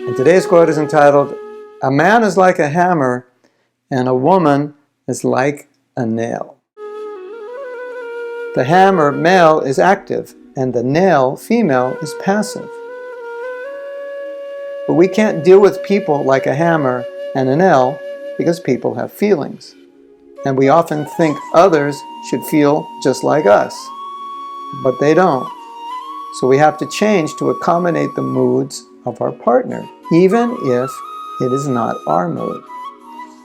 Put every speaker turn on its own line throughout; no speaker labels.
And today's quote is entitled, "A man is like a hammer, and a woman is like a nail." The hammer, male, is active, and the nail, female, is passive. But we can't deal with people like a hammer and a nail because people have feelings. And we often think others should feel just like us, but they don't. So we have to change to accommodate the moods of our partner, even if it is not our mood.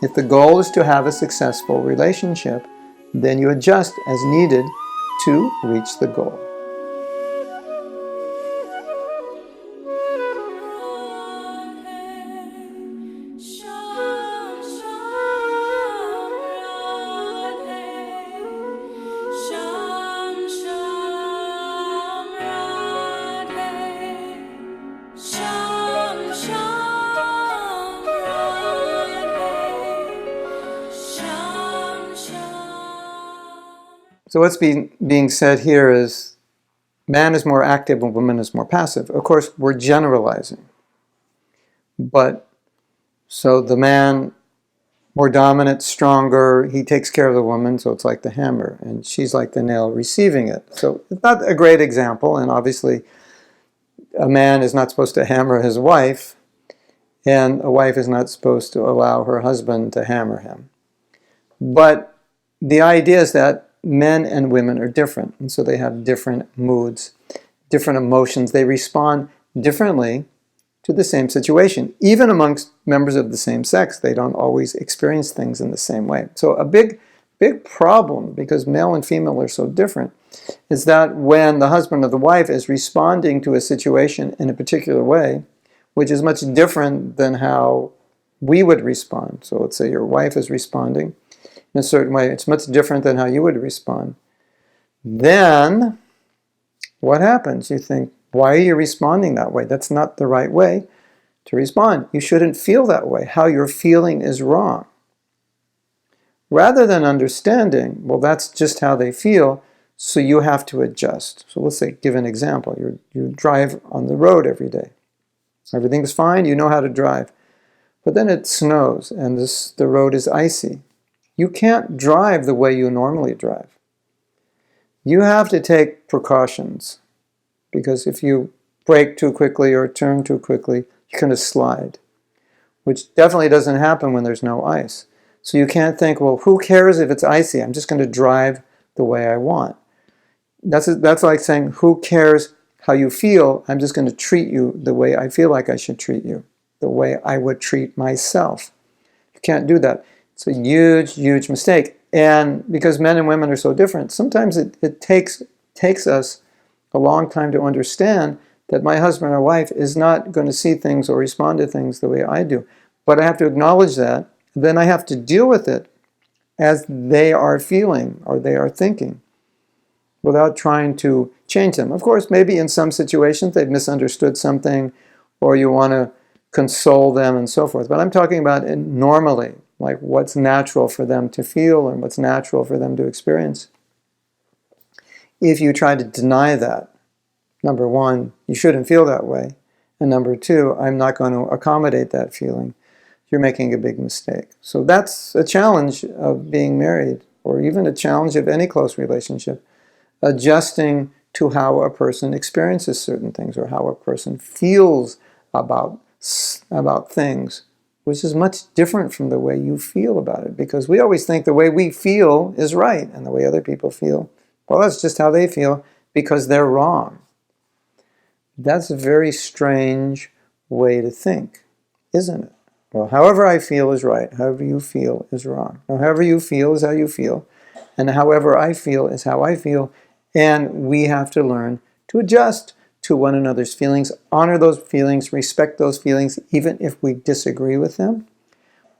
If the goal is to have a successful relationship, then you adjust as needed to reach the goal. So what's being said here is man is more active and woman is more passive. Of course, we're generalizing. But so the man, more dominant, stronger, he takes care of the woman, so it's like the hammer, and she's like the nail receiving it. So it's not a great example, and obviously a man is not supposed to hammer his wife, and a wife is not supposed to allow her husband to hammer him. But the idea is that men and women are different, and so they have different moods, different emotions. They respond differently to the same situation. Even amongst members of the same sex, they don't always experience things in the same way. So a big problem, because male and female are so different, is that when the husband or the wife is responding to a situation in a particular way, which is much different than how we would respond. So let's say your wife is responding in a certain way, it's much different than how you would respond. Then, what happens? You think, why are you responding that way? That's not the right way to respond. You shouldn't feel that way. How you're feeling is wrong. Rather than understanding, well, that's just how they feel, so you have to adjust. So let's say, give an example. You drive on the road every day. Everything's fine, you know how to drive. But then it snows and the road is icy. You can't drive the way you normally drive. You have to take precautions, because if you brake too quickly or turn too quickly, you're going to slide, which definitely doesn't happen when there's no ice. So you can't think, well, who cares if it's icy? I'm just going to drive the way I want. That's like saying, who cares how you feel? I'm just going to treat you the way I feel like I should treat you, the way I would treat myself. You can't do that. It's a huge, huge mistake. And because men and women are so different, sometimes it takes us a long time to understand that my husband or wife is not going to see things or respond to things the way I do. But I have to acknowledge that. Then I have to deal with it as they are feeling or they are thinking, without trying to change them. Of course, maybe in some situations they've misunderstood something, or you want to console them and so forth. But I'm talking about it normally, like what's natural for them to feel and what's natural for them to experience. If you try to deny that, number one, you shouldn't feel that way. And number two, I'm not going to accommodate that feeling. You're making a big mistake. So that's a challenge of being married, or even a challenge of any close relationship, adjusting to how a person experiences certain things or how a person feels about things, which is much different from the way you feel about it, because we always think the way we feel is right and the way other people feel, well, that's just how they feel because they're wrong. That's a very strange way to think, isn't it? Well, however I feel is right, however you feel is wrong. Or however you feel is how you feel, and however I feel is how I feel, and we have to learn to adjust to one another's feelings, honor those feelings, respect those feelings, even if we disagree with them.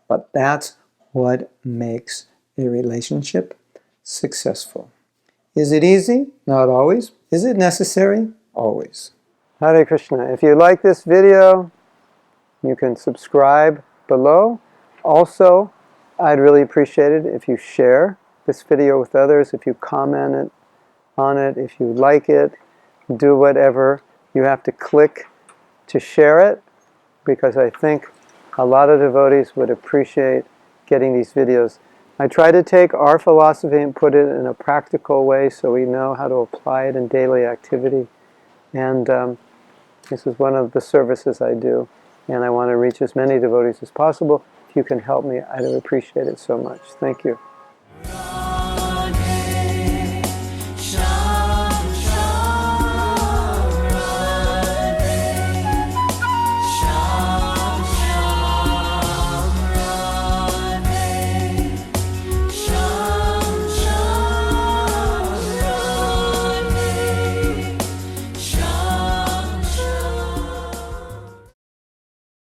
But that's what makes a relationship successful. Is it easy? Not always. Is it necessary? Always. Hare Krishna. If you like this video, you can subscribe below. Also, I'd really appreciate it if you share this video with others, if you comment on it, if you like it, do whatever you have to click to share it. because I think a lot of devotees would appreciate getting these videos. I try to take our philosophy and put it in a practical way so we know how to apply it in daily activity. And this is one of the services I do. And I want to reach as many devotees as possible. If you can help me, I'd appreciate it so much. Thank you.